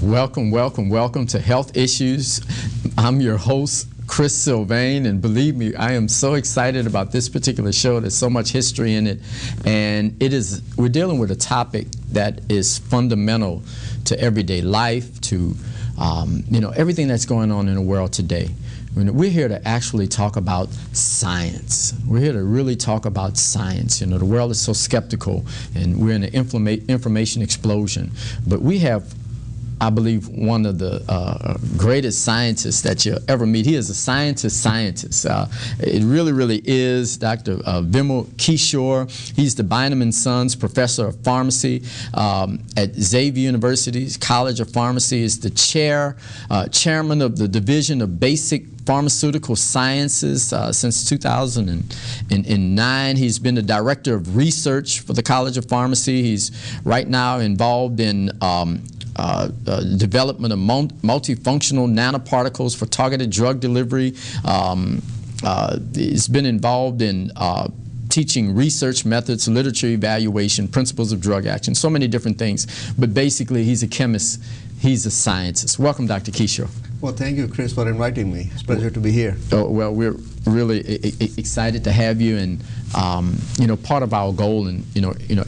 Welcome, welcome, welcome to Health Issues. I'm your host, Chris Sylvain, and believe me, I am so excited about this particular show. There's so much history in it, and we're dealing with a topic that is fundamental to everyday life, to everything that's going on in the world today. We're here to actually talk about science. We're here to really talk about science. The world is so skeptical, and we're in an information explosion. But we have, I believe, one of the greatest scientists that you'll ever meet. He is a scientist. It really, really is Dr. Vimal Kishore. He's the Bynum and Sons Professor of Pharmacy at Xavier University's College of Pharmacy. He's the chairman of the Division of Basic Pharmaceutical Sciences since 2009. He's been the Director of Research for the College of Pharmacy. He's right now involved in development of multifunctional nanoparticles for targeted drug delivery. He's been involved in teaching research methods, literature evaluation, principles of drug action, so many different things. But basically, he's a chemist. He's a scientist. Welcome, Dr. Kishore. Well, thank you, Chris, for inviting me. It's a pleasure to be here. Oh, well, we're really excited to have you, and part of our goal, and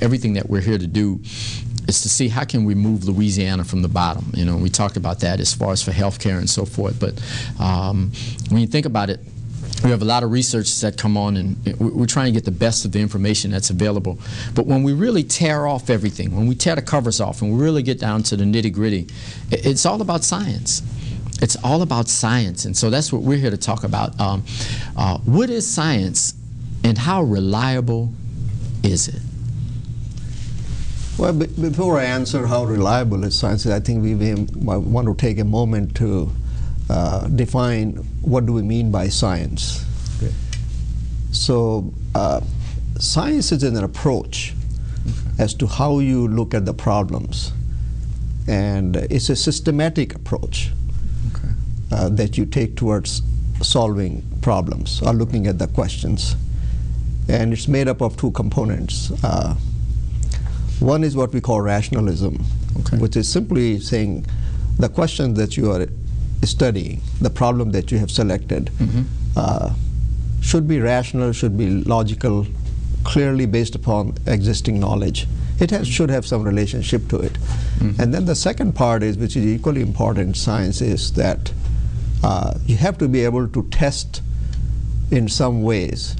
everything that we're here to do, is to see how can we move Louisiana from the bottom. We talked about that as far as for healthcare and so forth. But when you think about it, we have a lot of researchers that come on, and we're trying to get the best of the information that's available. But when we really tear off everything, when we tear the covers off, and we really get down to the nitty-gritty, it's all about science. It's all about science, and so that's what we're here to talk about. What is science, and how reliable is it? Well, before I answer how reliable is science, I think we want to take a moment to define what do we mean by science. Okay. So science is an approach as to how you look at the problems, and it's a systematic approach that you take towards solving problems or looking at the questions. And it's made up of two components. One is what we call rationalism, which is simply saying the question that you are studying, the problem that you have selected, should be rational, should be logical, clearly based upon existing knowledge. It should have some relationship to it. And then the second part is, which is equally important in science, is that you have to be able to test in some ways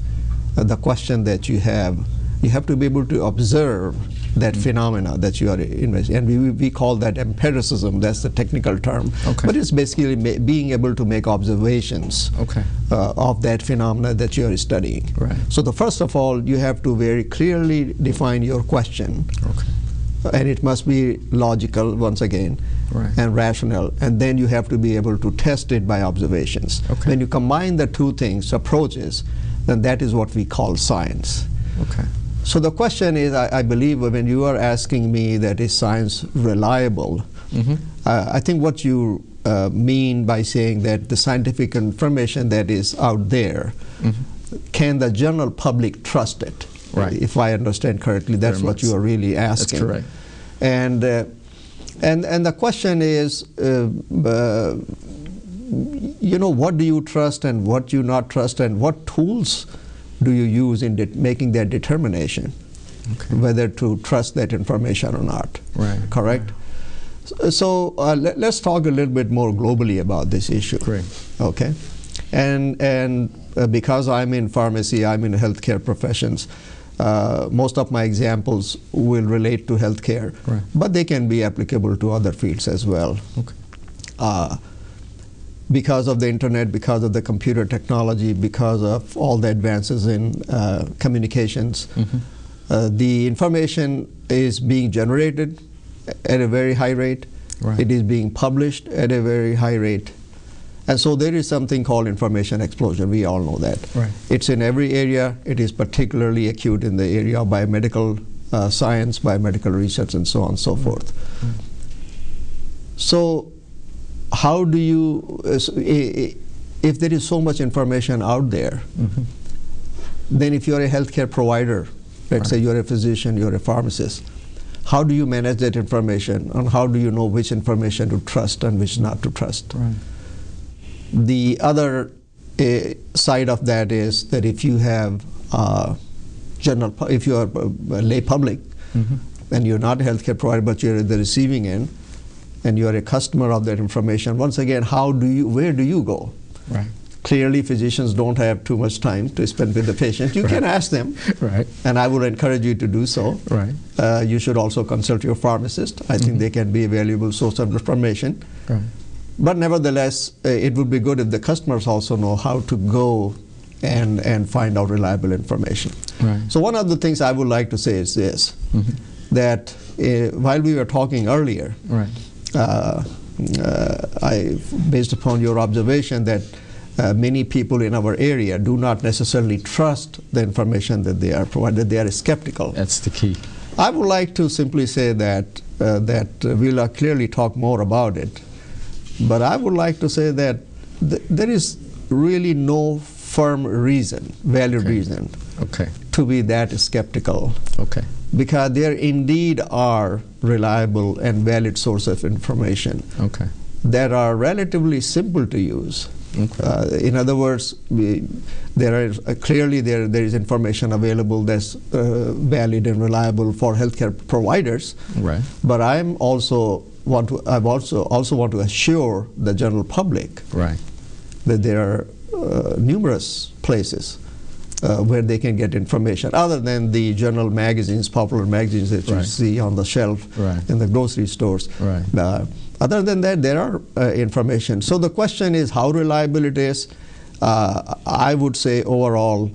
the question that you have. You have to be able to observe that phenomena that you are investigating. And we call that empiricism. That's the technical term. But it's basically being able to make observations of that phenomena that you are studying. So first of all, you have to very clearly define your question. And it must be logical, once again, and rational. And then you have to be able to test it by observations. When you combine the two things, approaches, then that is what we call science. So the question is, I believe when you are asking me that is science reliable, I think what you mean by saying that the scientific information that is out there, can the general public trust it? If I understand correctly, that's what you are really asking. That's correct. And the question is, what do you trust and what you not trust, and what tools do you use in making that determination, whether to trust that information or not? Correct? So let's talk a little bit more globally about this issue. Okay? And because I'm in pharmacy, I'm in healthcare professions, most of my examples will relate to healthcare, but they can be applicable to other fields as well. Because of the internet, because of the computer technology, because of all the advances in communications, the information is being generated at a very high rate. It is being published at a very high rate. And so there is something called information explosion. We all know that. It's in every area. It is particularly acute in the area of biomedical science, biomedical research, and so on and so forth. So how do you, if there is so much information out there, then if you're a healthcare provider, let's say you're a physician, you're a pharmacist, how do you manage that information, and how do you know which information to trust and which not to trust? Right. The other side of that is that if you have if you are a lay public, and you're not a healthcare provider, but you're at the receiving end, and you are a customer of that information, once again, where do you go? Right. Clearly, physicians don't have too much time to spend with the patient. You can ask them, right. And I would encourage you to do so. Right. You should also consult your pharmacist. I think they can be a valuable source of information. Right. But nevertheless, it would be good if the customers also know how to go and find out reliable information. Right. So one of the things I would like to say is this, that while we were talking earlier, right. Based upon your observation that many people in our area do not necessarily trust the information that they are provided, they are skeptical. That's the key. I would like to simply say that we'll clearly talk more about it, but I would like to say that there is really no firm reason, valid reason, to be that skeptical. Okay. Because there indeed are reliable and valid sources of information that are relatively simple to use. In other words, there is information available that's valid and reliable for healthcare providers. Right. But I also want to assure the general public that there are numerous places where they can get information other than the journal magazines, popular magazines that you see on the shelf in the grocery stores. Other than that, there are information. So the question is how reliable it is. I would say overall,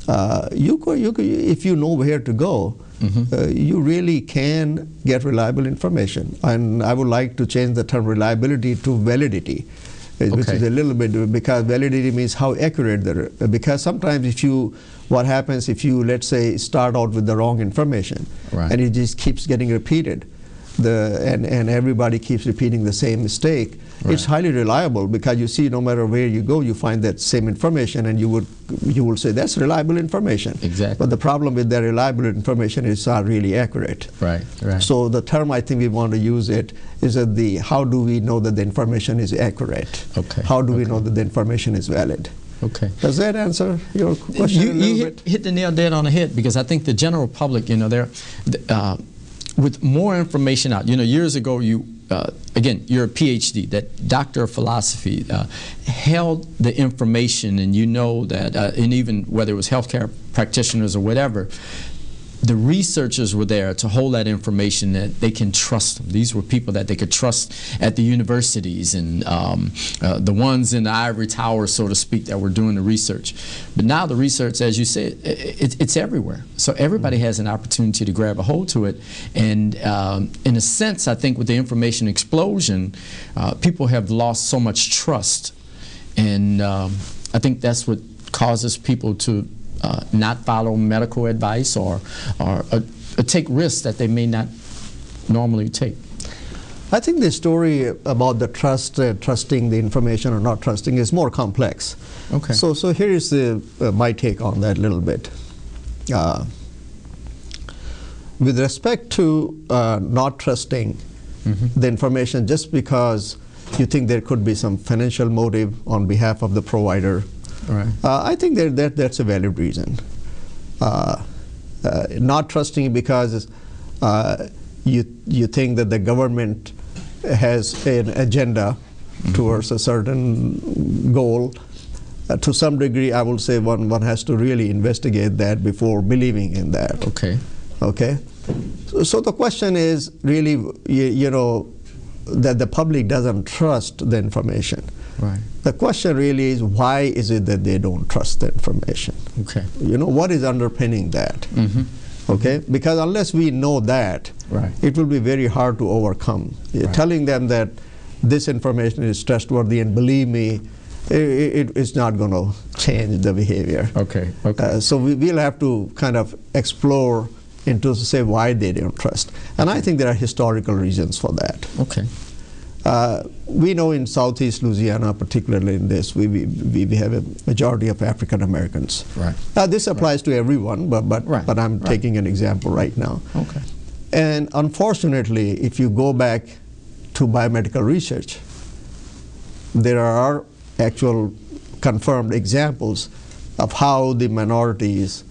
if you know where to go, you really can get reliable information. And I would like to change the term reliability to validity. Which is a little bit, because validity means how accurate because sometimes what happens if you, let's say, start out with the wrong information, and it just keeps getting repeated, and everybody keeps repeating the same mistake, it's highly reliable because you see no matter where you go, you find that same information, and you will say that's reliable information. Exactly. But the problem with that reliable information is not really accurate. Right. So the term I think we want to use it is that how do we know that the information is accurate? How do we know that the information is valid? Does that answer your question? You hit the nail dead on the head, because I think the general public, with more information out, years ago again, you're a PhD, that doctor of philosophy, held the information, and that, and even whether it was healthcare practitioners or whatever, the researchers were there to hold that information that they can trust them. These were people that they could trust at the universities and the ones in the ivory tower, so to speak, that were doing the research. But now the research, as you said, it's everywhere. So everybody has an opportunity to grab a hold to it. And in a sense, I think with the information explosion, people have lost so much trust. And I think that's what causes people to not follow medical advice or take risks that they may not normally take. I think the story about the trusting the information or not trusting is more complex. So here is my take on that a little bit. With respect to not trusting the information just because you think there could be some financial motive on behalf of the provider, I think that's a valid reason. Not trusting because you think that the government has an agenda towards a certain goal. To some degree, I will say one has to really investigate that before believing in that. So the question is really, that the public doesn't trust the information. The question really is, why is it that they don't trust the information? What is underpinning that? Because unless we know that, it will be very hard to overcome. Telling them that this information is trustworthy, and believe me, it's not going to change the behavior. So we'll have to kind of explore into say why they don't trust. And I think there are historical reasons for that. We know in Southeast Louisiana, particularly in this, we have a majority of African Americans. This applies to everyone, but I'm taking an example right now. And unfortunately, if you go back to biomedical research, there are actual confirmed examples of how the minorities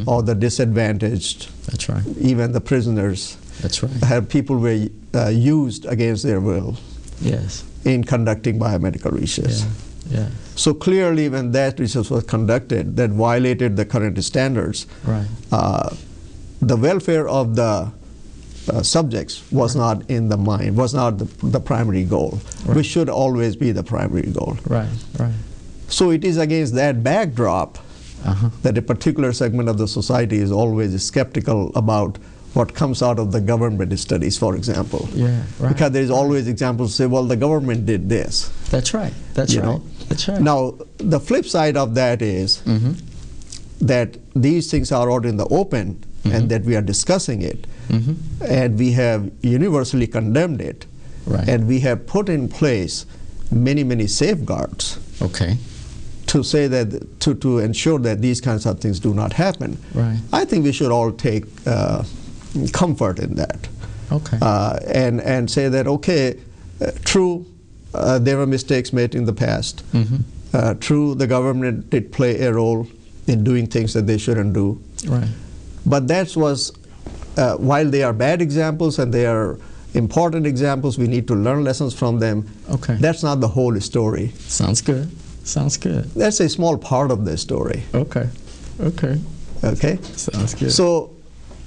or the disadvantaged, That's right. even the prisoners, That's right. have people were used against their will Yes. in conducting biomedical research. Yeah. So clearly, when that research was conducted, that violated the current standards. Right. The welfare of the subjects was not in the mind, was not the primary goal, which should always be the primary goal. Right. Right. So it is against that backdrop that a particular segment of the society is always skeptical about what comes out of the government studies, for example. Yeah. Right. Because there is always examples say, well, the government did this. That's right. That's You right. know? That's right. Now, the flip side of that is that these things are out in the open and that we are discussing it, and we have universally condemned it, Right. and we have put in place many, many safeguards Okay. to say that, to ensure that these kinds of things do not happen. Right. I think we should all take comfort in that. Okay. And say that, okay, true, there were mistakes made in the past. True, the government did play a role in doing things that they shouldn't do. Right. But that was, while they are bad examples and they are important examples, we need to learn lessons from them. Okay. That's not the whole story. Sounds good. Sounds good. That's a small part of the story. Okay. Okay. Okay? Sounds good. So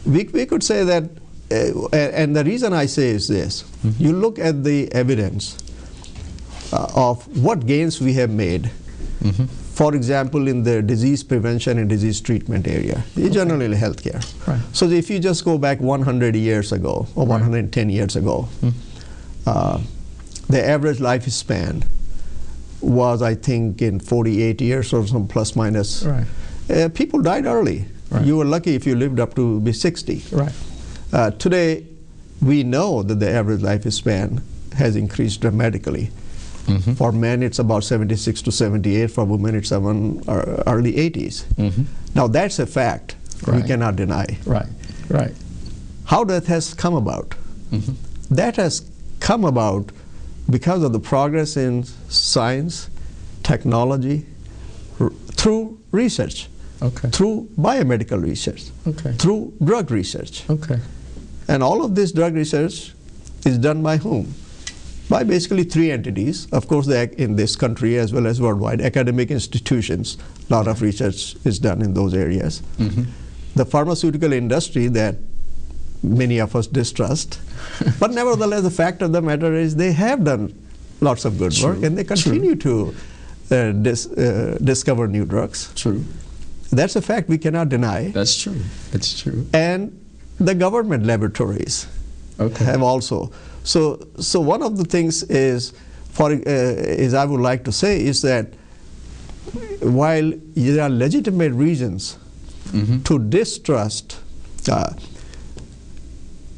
we could say that, and the reason I say is this, you look at the evidence of what gains we have made, for example, in the disease prevention and disease treatment area, generally healthcare. Right. So if you just go back 100 years ago or 110 years ago, the average lifespan was, I think, in 48 years or some plus minus. Right. People died early. Right. You were lucky if you lived up to be 60. Right. Today, we know that the average lifespan has increased dramatically. For men, it's about 76 to 78. For women, it's early 80s. Now, that's a fact we cannot deny. Right. Right. How that has come about? That has come about because of the progress in science, technology, through research, through biomedical research, through drug research. And all of this drug research is done by whom? By basically three entities. Of course, in this country as well as worldwide, academic institutions, a lot of research is done in those areas. The pharmaceutical industry that many of us distrust, but nevertheless, the fact of the matter is they have done lots of good work and they continue to discover new drugs. That's a fact we cannot deny. That's true. That's true. And the government laboratories have also. So one of the things is I would like to say is that while there are legitimate reasons to distrust,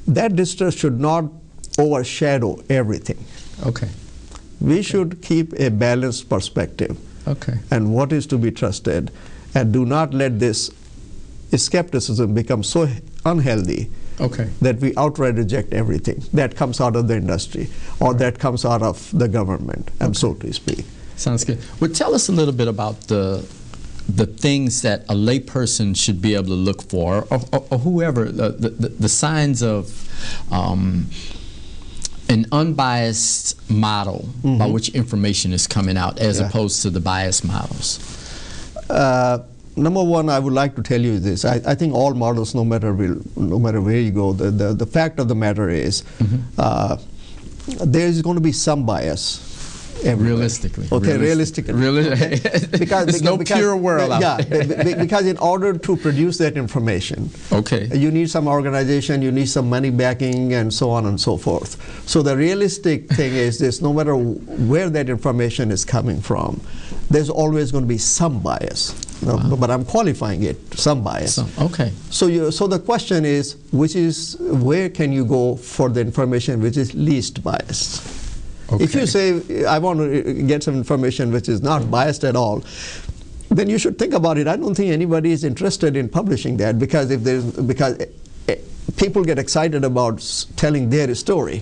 that distrust should not overshadow everything. We should keep a balanced perspective and what is to be trusted, and do not let this skepticism become so unhealthy that we outright reject everything that comes out of the industry or that comes out of the government, and so to speak. Sounds good. Well, tell us a little bit about the things that a layperson should be able to look for, or whoever, the signs of an unbiased model by which information is coming out, as opposed to the biased models. Number one, I would like to tell you this. I think all models, no matter where you go, the fact of the matter is there is going to be some bias everywhere. Realistically. Okay, realistically. There's no pure world out there. Because in order to produce that information, you need some organization, you need some money backing, and so on and so forth. So the realistic thing is this: no matter where that information is coming from, there's always going to be some bias. But I'm qualifying it, some bias. So the question is, where can you go for the information which is least biased? If you say, I want to get some information which is not biased at all, then you should think about it. I don't think anybody is interested in publishing that, because people get excited about telling their story.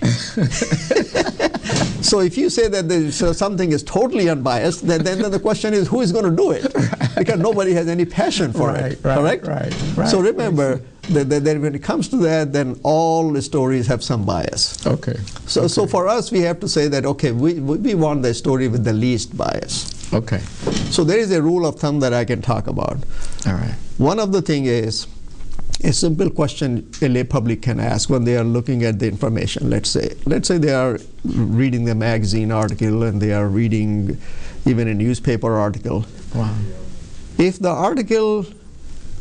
So if you say that something is totally unbiased, then the question is, who is going to do it? Because nobody has any passion for it, correct? Right. So remember that when it comes to that, then all the stories have some bias. Okay. So for us, we have to say that, okay, we want the story with the least bias. Okay. So there is a rule of thumb that I can talk about. All right. One of the things is a simple question a lay public can ask when they are looking at the information. Let's say they are reading the magazine article and they are reading even a newspaper article. Wow. If the article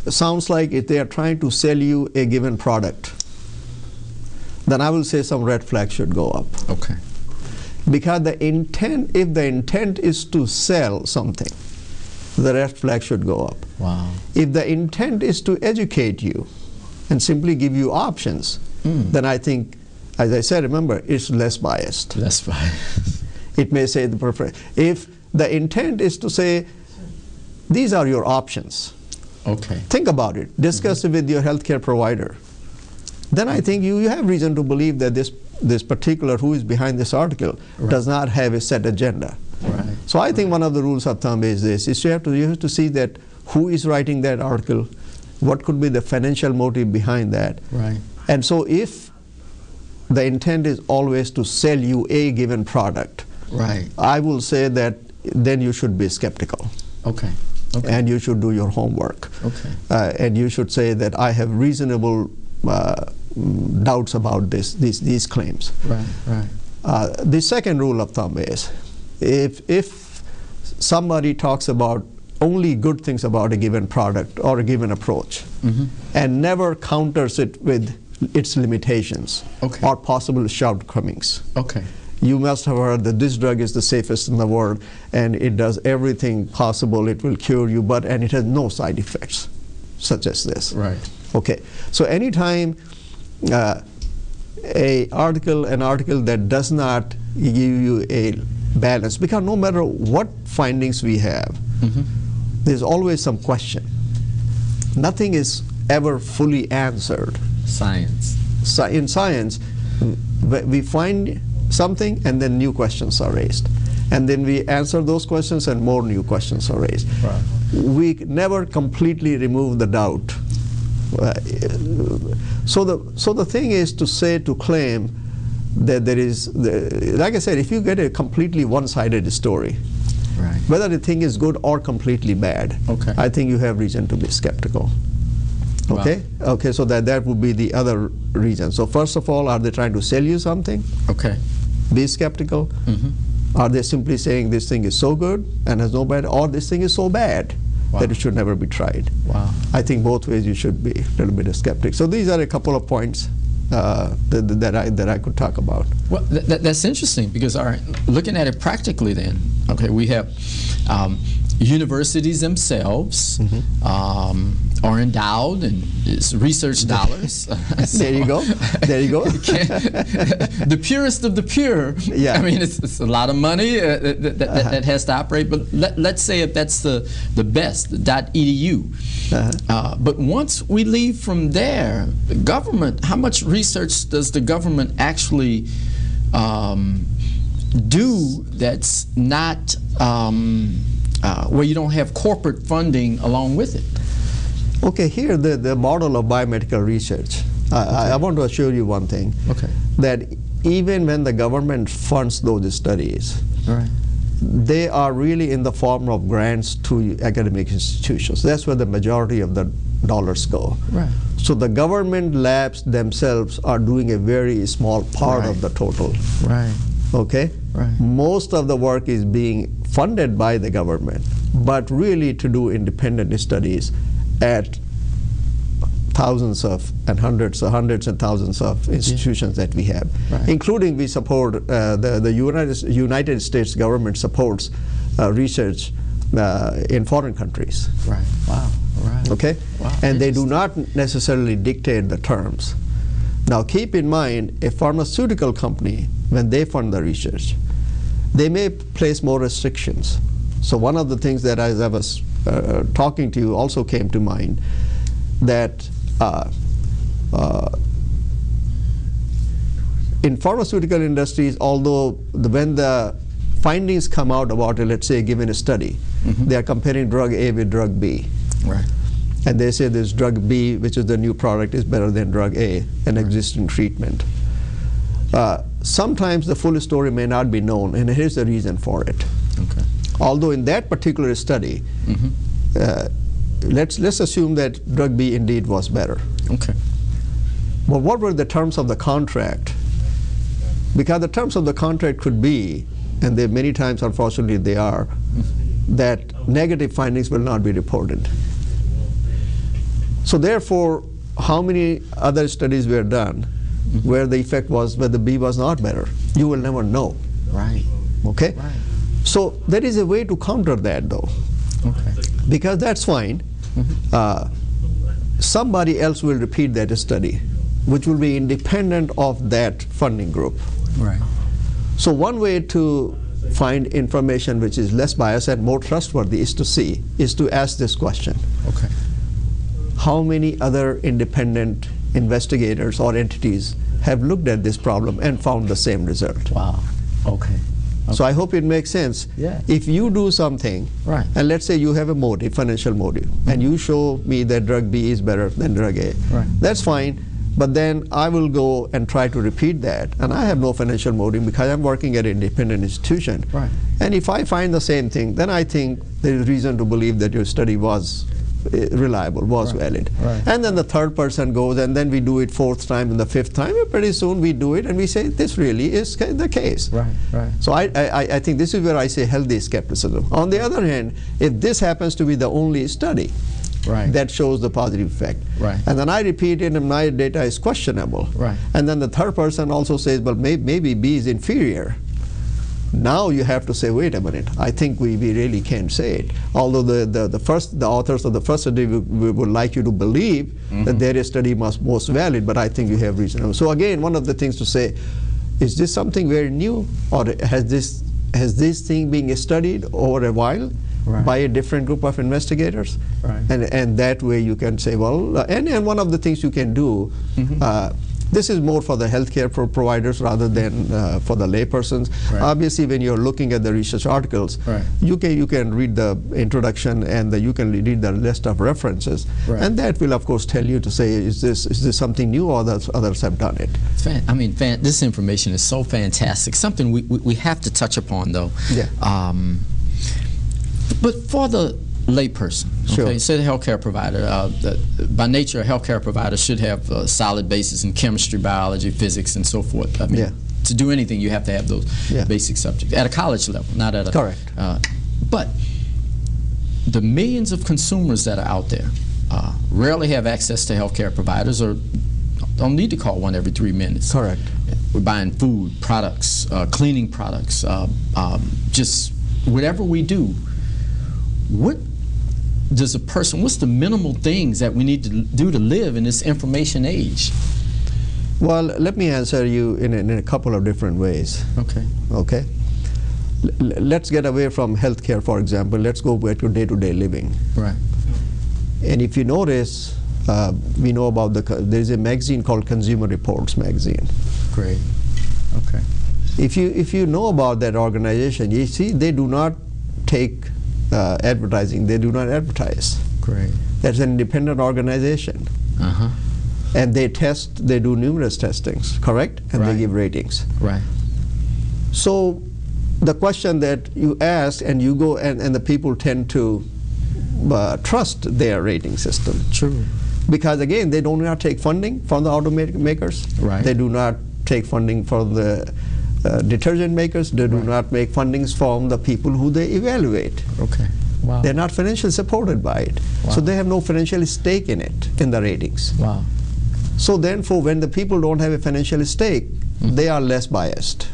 sounds like if they are trying to sell you a given product, then I will say some red flags should go up. Okay. Because if the intent is to sell something, the red flag should go up. Wow. If the intent is to educate you and simply give you options, then I think, as I said, remember, it's less biased. Less biased. It may say the preference. If the intent is to say, these are your options. Okay. Think about it. Discuss it with your healthcare provider. Then I think you have reason to believe that this particular who is behind this article does not have a set agenda. Right. So I think one of the rules of thumb is this: is you have to see that who is writing that article, what could be the financial motive behind that. Right. And so if the intent is always to sell you a given product, right, I will say that then you should be skeptical. Okay. Okay. And you should do your homework. Okay. And you should say that I have reasonable doubts about these claims. Right. Right. The second rule of thumb is, if somebody talks about only good things about a given product or a given approach, and never counters it with its limitations or possible shortcomings. Okay. You must have heard that this drug is the safest in the world and it does everything possible, it will cure you, and it has no side effects, such as this. Right. Okay. So anytime an article that does not give you a balance, because no matter what findings we have, there's always some question. Nothing is ever fully answered. Science. In science, we find something and then new questions are raised. And then we answer those questions and more new questions are raised. Right. We never completely remove the doubt. So the thing is to claim that there is, like I said, if you get a completely one-sided story, right, whether the thing is good or completely bad, I think you have reason to be skeptical. Okay? Wow. Okay, so that would be the other reason. So first of all, are they trying to sell you something? Okay. Be skeptical. Are they simply saying this thing is so good and has no bad, or this thing is so bad that it should never be tried? Wow. I think both ways you should be a little bit of skeptic. So these are a couple of points that I could talk about. Well, that's interesting because, all right, looking at it practically then, okay, we have universities themselves are endowed and it's research dollars. There you go. There you go. The purest of the pure. Yeah. I mean, it's a lot of money that has to operate. But let's say if that's the best, .edu. But once we leave from there, the government, how much research does the government actually do that's not where you don't have corporate funding along with it? Okay, here the model of biomedical research. I want to assure you one thing. Okay. That even when the government funds those studies, they are really in the form of grants to academic institutions. That's where the majority of the dollars go. Right. So the government labs themselves are doing a very small part of the total. Right. Okay? Right. Most of the work is being funded by the government, but really to do independent studies at thousands of and hundreds and thousands of institutions that we have, including we support the United States government supports research in foreign countries. Right. Wow. Right. Okay. Wow. And they do not necessarily dictate the terms. Now keep in mind, a pharmaceutical company, when they fund the research, they may place more restrictions. So one of the things that as I was talking to you also came to mind, that in pharmaceutical industries, although when the findings come out about, let's say, given a study, they are comparing drug A with drug B. Right. And they say this drug B, which is the new product, is better than drug A, an existing treatment. Sometimes the full story may not be known, and here's the reason for it. Okay. Although in that particular study, let's assume that drug B indeed was better. Okay. But what were the terms of the contract? Because the terms of the contract could be, and they many times unfortunately they are, that negative findings will not be reported. So therefore, how many other studies were done where the effect was where the B was not better? You will never know. Right. Okay? Right. So there is a way to counter that though. Okay. Because that's fine. Somebody else will repeat that study, which will be independent of that funding group. Right. So one way to find information which is less biased and more trustworthy is to ask this question. Okay. How many other independent investigators or entities have looked at this problem and found the same result? Wow. Okay. So I hope it makes sense. Yeah. If you do something, Right. and let's say you have a motive, financial motive, and you show me that drug B is better than drug A, Right. that's fine. But then I will go and try to repeat that, and I have no financial motive because I'm working at an independent institution. Right. And if I find the same thing, then I think there is reason to believe that your study was reliable, was valid. Right. And then the third person goes, and then we do it fourth time and the fifth time, and pretty soon we do it and we say this really is the case. Right. Right. So I think this is where I say healthy skepticism. On the other hand, if this happens to be the only study Right. that shows the positive effect, Right. and then I repeat it and my data is questionable, Right. and then the third person also says, well, maybe B is inferior. Now you have to say, wait a minute, I think we really can't say it. Although the authors of the first study we would like you to believe that their study was most valid, but I think you have reason. So again, one of the things to say, is this something very new, or has this thing being studied over a while? Right. By a different group of investigators? Right. And that way you can say, well, and one of the things you can do, this is more for the healthcare providers rather than for the laypersons. Right. Obviously, when you're looking at the research articles, Right. you can read the introduction and you can read the list of references, Right. and that will of course tell you to say, is this something new, or others have done it. This information is so fantastic. Something we have to touch upon though. Yeah. But for the layperson, Sure. okay, say the healthcare provider, by nature, a healthcare provider should have a solid basis in chemistry, biology, physics, and so forth. I mean, Yeah. to do anything, you have to have those Yeah. basic subjects at a college level, not at a Correct. But the millions of consumers that are out there rarely have access to healthcare providers, or don't need to call one every 3 minutes. Correct. We're buying food, products, cleaning products, just whatever we do. What does what's the minimal things that we need to do to live in this information age? Well, let me answer you in a couple of different ways. Okay. Okay? Let's get away from healthcare, for example. Let's go back to day-to-day living. Right. And if you notice, we know about there's a magazine called Consumer Reports magazine. Great. Okay. If you know about that organization, you see they do not take advertising. They do not advertise. Great. That's an independent organization. Uh-huh. And they do numerous testings, correct? And Right. they give ratings. Right. So the question that you ask, and you go, and the people tend to trust their rating system. True. Because again, they do not take funding from the automakers. Right. They do not take funding from the detergent makers. They do not make fundings from the people who they evaluate. Okay. Wow. They're not financially supported by it. Wow. So they have no financial stake in it, in the ratings. Wow. So therefore, when the people don't have a financial stake, they are less biased.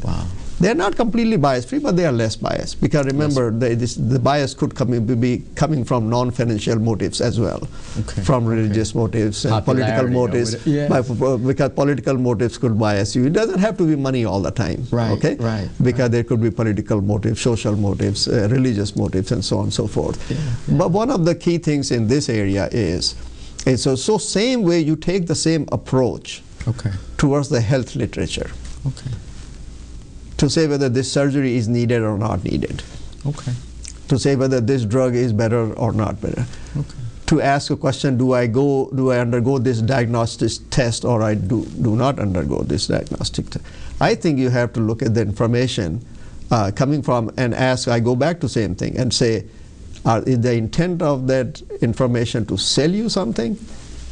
Wow. They're not completely bias-free, but they are less biased. Because remember, the bias could be coming from non-financial motives as well, Okay. from religious motives and political motives. Because political motives could bias you. It doesn't have to be money all the time. Right. Okay. Right. Because there could be political motives, social motives, religious motives, and so on and so forth. Yeah, yeah. But one of the key things in this area is so same way you take the same approach Okay. towards the health literature. Okay. To say whether this surgery is needed or not needed. Okay. To say whether this drug is better or not better. Okay. To ask a question, do I undergo this diagnostic test, or I do not undergo this diagnostic test? I think you have to look at the information coming from and ask. I go back to same thing and say, is the intent of that information to sell you something,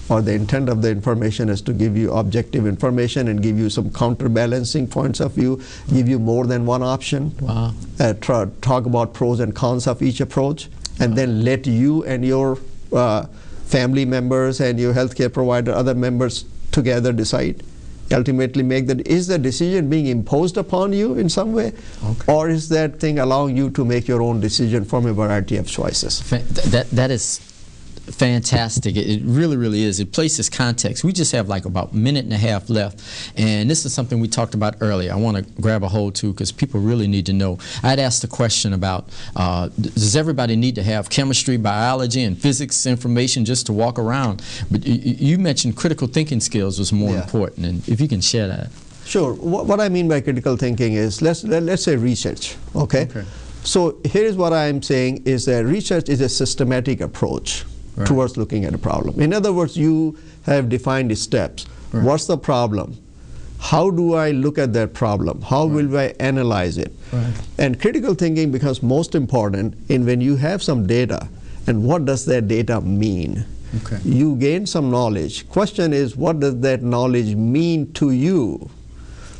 or the intent of the information is to give you objective information and give you some counterbalancing points of view, give you more than one option, Wow. Talk about pros and cons of each approach, and then let you and your family members and your healthcare provider, other members together decide. Ultimately make that, is the decision being imposed upon you in some way, Okay. or is that thing allowing you to make your own decision from a variety of choices? That is fantastic. It really, really is. It places context. We just have like about a minute and a half left, and this is something we talked about earlier. I want to grab a hold to because people really need to know. I'd asked a question about, does everybody need to have chemistry, biology, and physics information just to walk around? But you mentioned critical thinking skills was more important, and if you can share that. Sure. What I mean by critical thinking is, let's say research, okay? So here's what I'm saying is that research is a systematic approach towards looking at a problem. In other words, you have defined the steps. What's the problem? How do I look at that problem? How will I analyze it? And critical thinking becomes most important in when you have some data, and what does that data mean? You gain some knowledge. Question is, what does that knowledge mean to you?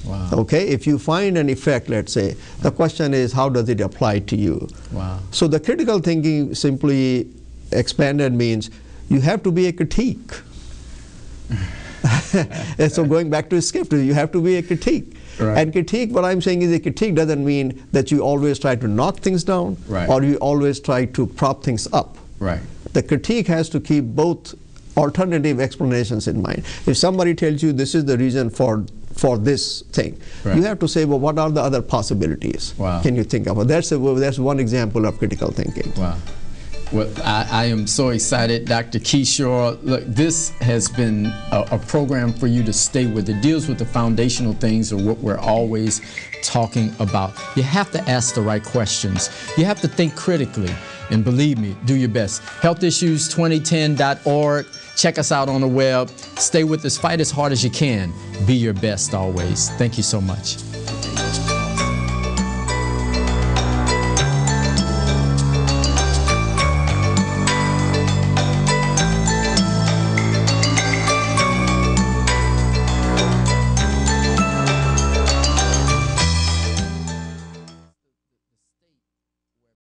Wow. Okay, if you find an effect, let's say, the question is, how does it apply to you? Wow. So the critical thinking, simply expanded, means you have to be a critique. And so going back to skepticism, you have to be a critique. And critique, what I'm saying is, a critique doesn't mean that you always try to knock things down, or you always try to prop things up. The critique has to keep both alternative explanations in mind. If somebody tells you this is the reason for this thing, you have to say, well, what are the other possibilities? Can you think of it? That's one example of critical thinking. Wow. Well, I am so excited, Dr. Kishore. Look, this has been a program for you to stay with. It deals with the foundational things of what we're always talking about. You have to ask the right questions. You have to think critically. And believe me, do your best. HealthIssues2010.org. Check us out on the web. Stay with us. Fight as hard as you can. Be your best always. Thank you so much.